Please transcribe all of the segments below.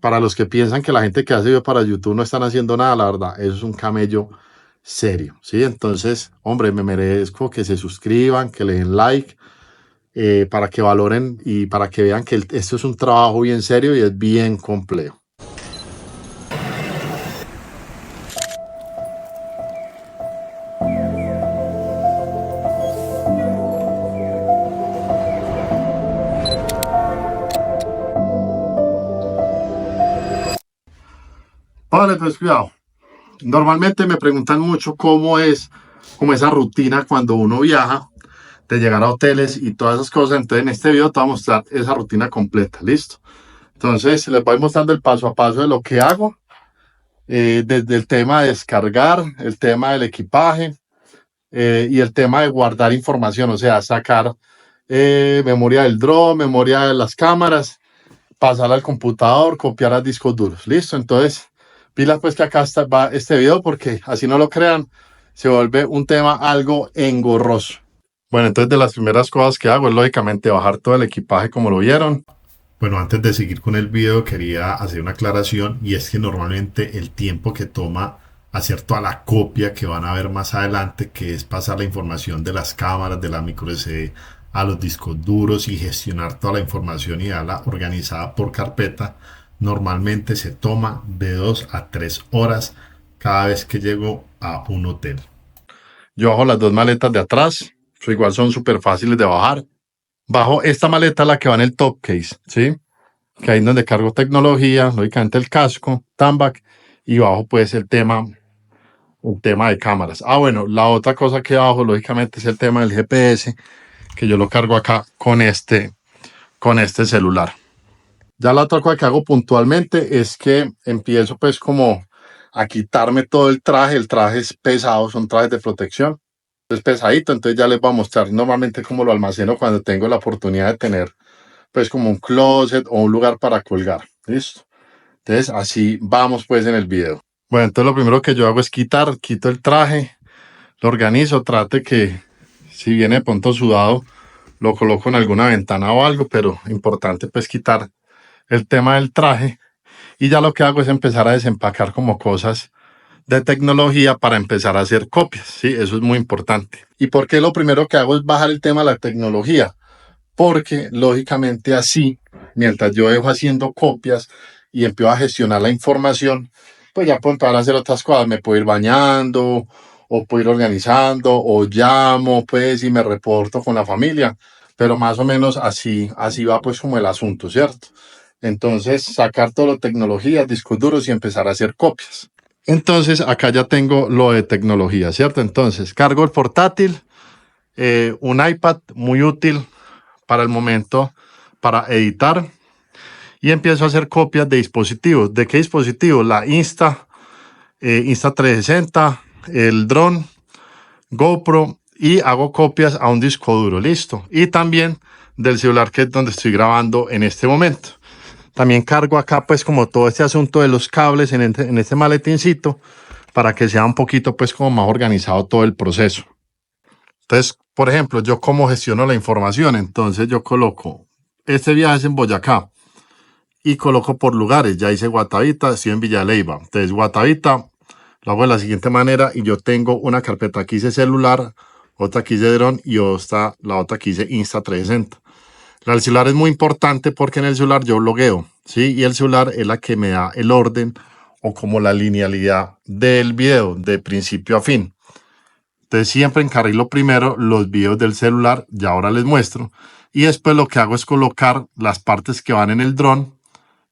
para los que piensan que la gente que hace video para YouTube no están haciendo nada, la verdad, eso es un camello serio, ¿sí? Entonces, hombre, me merezco que se suscriban, que le den like, para que valoren y para que vean que esto es un trabajo bien serio y es bien complejo. Vale, pues cuidado. Normalmente me preguntan mucho cómo es como esa rutina cuando uno viaja, de llegar a hoteles y todas esas cosas. Entonces en este video te voy a mostrar esa rutina completa, ¿listo? Entonces les voy mostrando el paso a paso de lo que hago, desde el tema de descargar, el tema del equipaje, y el tema de guardar información, o sea, sacar memoria del drone, memoria de las cámaras, pasar al computador, copiar a discos duros, ¿listo? Entonces, pila pues que acá va este video, porque así no lo crean, se vuelve un tema algo engorroso. Bueno, entonces de las primeras cosas que hago es lógicamente bajar todo el equipaje como lo vieron. Bueno, antes de seguir con el video quería hacer una aclaración, y es que normalmente el tiempo que toma hacer toda la copia que van a ver más adelante, que es pasar la información de las cámaras, de la micro SD a los discos duros y gestionar toda la información y darla organizada por carpeta, normalmente se toma de 2 a 3 horas cada vez que llego a un hotel. Yo bajo las dos maletas de atrás, igual son súper fáciles de bajar. Bajo esta maleta, la que va en el top case, ¿sí? Que ahí es donde cargo tecnología, lógicamente el casco, Tambac, y bajo pues el tema de cámaras. Ah, bueno, la otra cosa que bajo, lógicamente, es el tema del GPS, que yo lo cargo acá con este celular. Ya la otra cosa que hago puntualmente es que empiezo pues como a quitarme todo el traje es pesado, son trajes de protección, es pesadito, entonces ya les voy a mostrar normalmente cómo lo almaceno cuando tengo la oportunidad de tener pues como un closet o un lugar para colgar, ¿listo? Entonces así vamos pues en el video. Bueno, entonces lo primero que yo hago es quito el traje, lo organizo, trate que si viene de pronto sudado, lo coloco en alguna ventana o algo, pero importante pues quitar el tema del traje. Y ya lo que hago es empezar a desempacar como cosas de tecnología para empezar a hacer copias, ¿sí? Eso es muy importante. ¿Y por qué lo primero que hago es bajar el tema de la tecnología? Porque lógicamente así, mientras yo dejo haciendo copias y empiezo a gestionar la información, pues ya puedo empezar a hacer otras cosas. Me puedo ir bañando, o puedo ir organizando, o llamo pues y me reporto con la familia. Pero más o menos así va pues como el asunto, ¿cierto? Entonces sacar toda la tecnología, discos duros y empezar a hacer copias. Entonces acá ya tengo lo de tecnología, ¿cierto? Entonces cargo el portátil, un iPad muy útil para el momento para editar, y empiezo a hacer copias de dispositivos. ¿De qué dispositivos? La Insta360, el dron, GoPro, y hago copias a un disco duro, listo. Y también del celular, que es donde estoy grabando en este momento. También cargo acá pues como todo este asunto de los cables en este maletincito, para que sea un poquito pues como más organizado todo el proceso. Entonces, por ejemplo, yo cómo gestiono la información. Entonces yo coloco, este viaje es en Boyacá, y coloco por lugares. Ya hice Guatavita, estoy en Villa Leyva. Entonces Guatavita lo hago de la siguiente manera, y yo tengo una carpeta que hice celular, otra que hice dron y la otra que hice Insta360. La del celular es muy importante porque en el celular yo logueo, ¿sí? Y el celular es la que me da el orden o como la linealidad del video de principio a fin. Entonces siempre encarrilo primero los videos del celular, ya ahora les muestro, y después lo que hago es colocar las partes que van en el dron,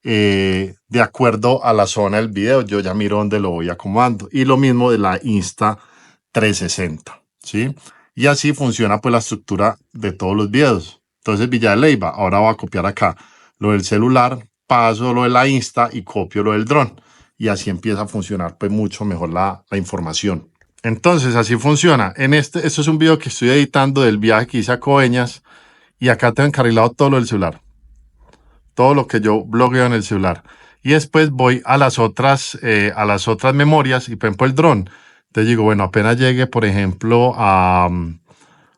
de acuerdo a la zona del video. Yo ya miro dónde lo voy acomodando, y lo mismo de la Insta360, ¿sí? Y así funciona pues la estructura de todos los videos. Entonces Villa de Leyva, ahora voy a copiar acá lo del celular, paso lo de la Insta y copio lo del dron, y así empieza a funcionar pues mucho mejor la información. Entonces así funciona. Esto es un video que estoy editando del viaje que hice a Coveñas, y acá tengo encarrilado todo lo del celular, todo lo que yo blogueo en el celular. Y después voy a las otras memorias, y por ejemplo el dron. Entonces digo, bueno, apenas llegue, por ejemplo, a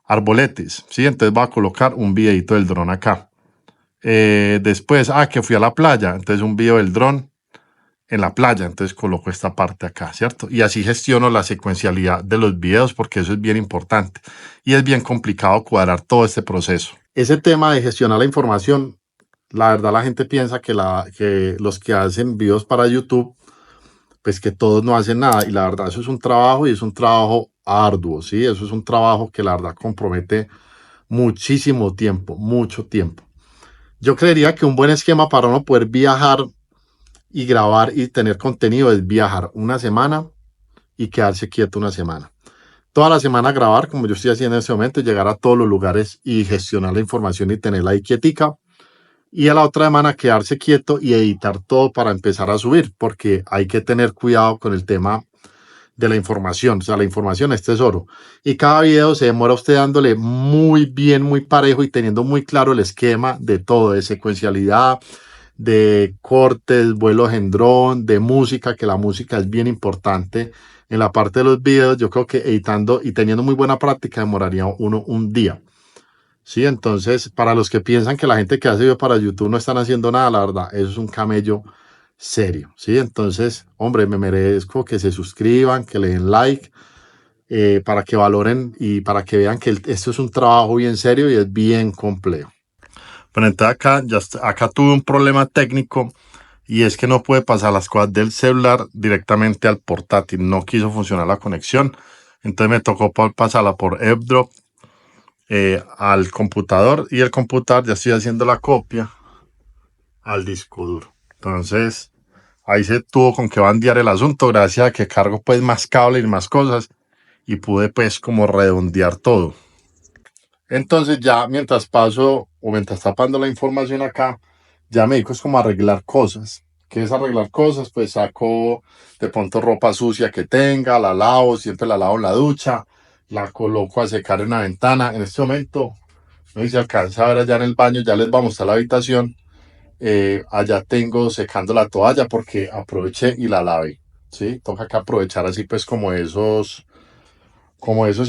Arboletes, ¿sí? Entonces voy a colocar un videito del dron acá. Después, que fui a la playa, entonces un video del dron en la playa, entonces coloco esta parte acá, ¿cierto? Y así gestiono la secuencialidad de los videos porque eso es bien importante y es bien complicado cuadrar todo este proceso. Ese tema de gestionar la información, la verdad la gente piensa que los que hacen videos para YouTube, pues que todos no hacen nada y la verdad eso es un trabajo y es un trabajo arduo, ¿sí? Eso es un trabajo que la verdad compromete muchísimo tiempo, mucho tiempo. Yo creería que un buen esquema para uno poder viajar y grabar y tener contenido es viajar una semana y quedarse quieto una semana. Toda la semana grabar, como yo estoy haciendo en este momento, llegar a todos los lugares y gestionar la información y tenerla ahí quietica. Y a la otra semana quedarse quieto y editar todo para empezar a subir, porque hay que tener cuidado con el tema de la información. O sea, la información es tesoro. Y cada video se demora usted dándole muy bien, muy parejo y teniendo muy claro el esquema de todo, de secuencialidad, de cortes, vuelos en dron, de música, que la música es bien importante en la parte de los videos. Yo creo que editando y teniendo muy buena práctica demoraría uno un día. Sí, entonces para los que piensan que la gente que hace video para YouTube no están haciendo nada, la verdad, eso es un camello serio. Sí, entonces, hombre, me merezco que se suscriban, que le den like, para que valoren y para que vean que esto es un trabajo bien serio y es bien complejo. Pero entonces acá tuve un problema técnico y es que no puede pasar las cosas del celular directamente al portátil. No quiso funcionar la conexión. Entonces me tocó pasarla por AirDrop al computador y el computador ya estoy haciendo la copia al disco duro. Entonces ahí se tuvo con que bandear el asunto gracias a que cargo pues más cable y más cosas y pude pues como redondear todo. Entonces ya mientras paso o mientras tapando la información acá, ya me dedico es como a arreglar cosas. ¿Qué es arreglar cosas? Pues saco de pronto ropa sucia que tenga, la lavo, siempre la lavo en la ducha, la coloco a secar en la ventana. En este momento, no sé si alcanza a ver allá en el baño, ya les vamos a mostrar la habitación. Allá tengo secando la toalla porque aproveché y la lavé. ¿Sí? Toca que aprovechar así pues como esos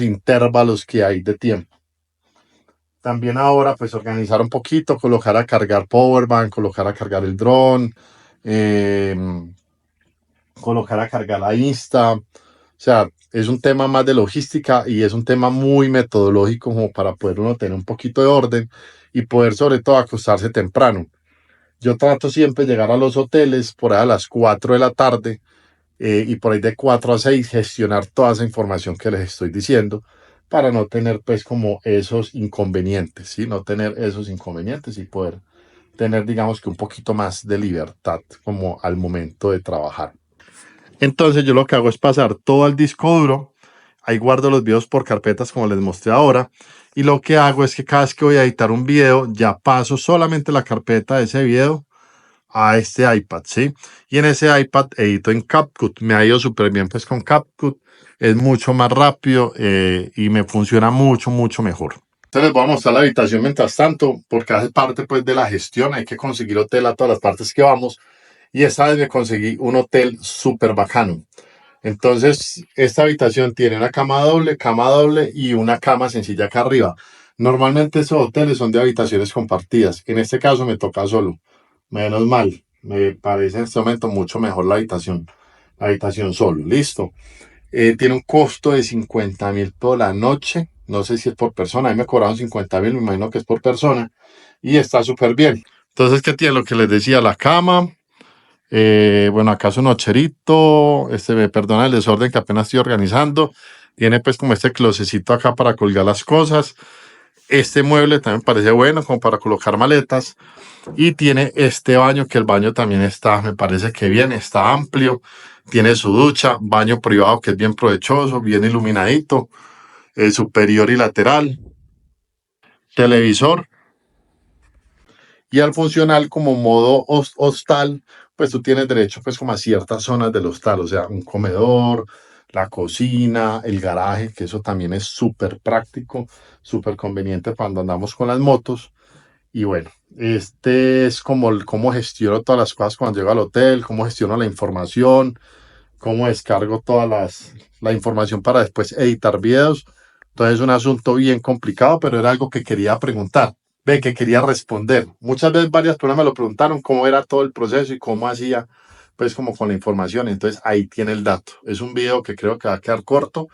intervalos que hay de tiempo. También ahora, pues organizar un poquito, colocar a cargar powerbank, colocar a cargar el dron, eh, colocar a cargar la Insta. O sea, es un tema más de logística y es un tema muy metodológico como para poder uno tener un poquito de orden y poder sobre todo acostarse temprano. Yo trato siempre de llegar a los hoteles por ahí a las 4 de la tarde y por ahí de 4 a 6 gestionar toda esa información que les estoy diciendo para no tener pues como esos inconvenientes, ¿sí? No tener esos inconvenientes y poder tener digamos que un poquito más de libertad como al momento de trabajar. Entonces yo lo que hago es pasar todo al disco duro, ahí guardo los videos por carpetas como les mostré ahora y lo que hago es que cada vez que voy a editar un video ya paso solamente la carpeta de ese video a este iPad, ¿sí? Y en ese iPad edito en CapCut. Me ha ido súper bien pues con CapCut. Es mucho más rápido y me funciona mucho, mucho mejor. Entonces les voy a mostrar la habitación mientras tanto, porque hace parte pues de la gestión. Hay que conseguir hotel a todas las partes que vamos. Y esta vez me conseguí un hotel súper bacano. Entonces, esta habitación tiene una cama doble y una cama sencilla acá arriba. Normalmente esos hoteles son de habitaciones compartidas. En este caso me toca solo. Menos mal, me parece en este momento mucho mejor la habitación solo, listo. Tiene un costo de 50.000 por la noche, no sé si es por persona, a mí me cobraron 50.000, me imagino que es por persona, y está súper bien. Entonces, ¿qué tiene? Lo que les decía, la cama, bueno, acá es un nocherito, me perdona el desorden que apenas estoy organizando, tiene pues como este closecito acá para colgar las cosas, este mueble también parece bueno como para colocar maletas. Y tiene este baño, que el baño también está, me parece que bien, está amplio. Tiene su ducha, baño privado que es bien provechoso, bien iluminadito, superior y lateral, televisor. Y al funcional como modo hostal, pues tú tienes derecho pues como a ciertas zonas del hostal, o sea, un comedor, la cocina, el garaje, que eso también es súper práctico, súper conveniente cuando andamos con las motos. Y bueno, este es como cómo gestiono todas las cosas cuando llego al hotel, cómo gestiono la información, cómo descargo la información para después editar videos. Entonces es un asunto bien complicado, pero era algo que quería preguntar. Ve que quería responder. Muchas veces varias personas me lo preguntaron cómo era todo el proceso y cómo hacía, pues como con la información. Entonces ahí tiene el dato. Es un video que creo que va a quedar corto,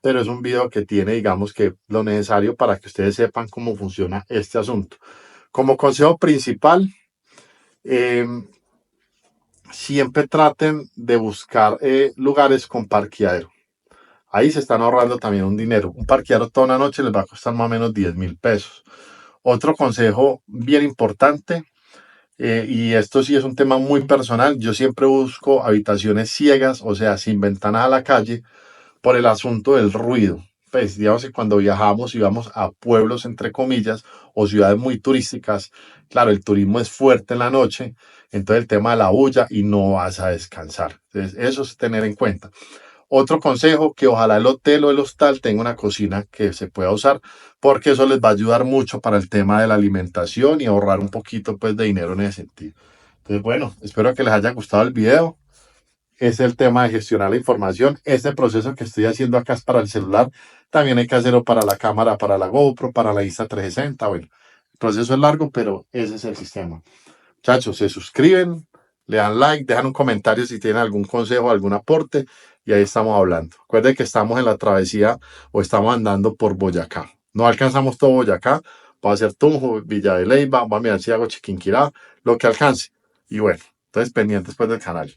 pero es un video que tiene, digamos que lo necesario para que ustedes sepan cómo funciona este asunto. Como consejo principal, eh, siempre traten de buscar lugares con parqueadero. Ahí se están ahorrando también un dinero. Un parqueadero toda una noche les va a costar más o menos 10.000 pesos. Otro consejo bien importante, y esto sí es un tema muy personal, yo siempre busco habitaciones ciegas, o sea, sin ventanas a la calle, por el asunto del ruido. Pues digamos que cuando viajamos y vamos a pueblos, entre comillas, o ciudades muy turísticas, claro, el turismo es fuerte en la noche, entonces el tema de la bulla y no vas a descansar. Entonces, eso es tener en cuenta. Otro consejo, que ojalá el hotel o el hostal tenga una cocina que se pueda usar, porque eso les va a ayudar mucho para el tema de la alimentación y ahorrar un poquito pues de dinero en ese sentido. Entonces, bueno, espero que les haya gustado el video. Es el tema de gestionar la información. Este proceso que estoy haciendo acá es para el celular. También hay que hacerlo para la cámara, para la GoPro, para la Insta360. Bueno, el proceso es largo, pero ese es el sistema. Muchachos, se suscriben, le dan like, dejan un comentario si tienen algún consejo, algún aporte, y ahí estamos hablando. Recuerden que estamos en la travesía o estamos andando por Boyacá. No alcanzamos todo Boyacá, va a ser Tunjo, Villa de Leyva, va a mirar si hago Chiquinquirá, lo que alcance. Y bueno, entonces pendientes pues del canal.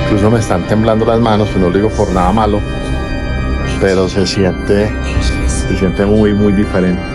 Incluso me están temblando las manos, pues no lo digo por nada malo, pero se siente muy, muy diferente.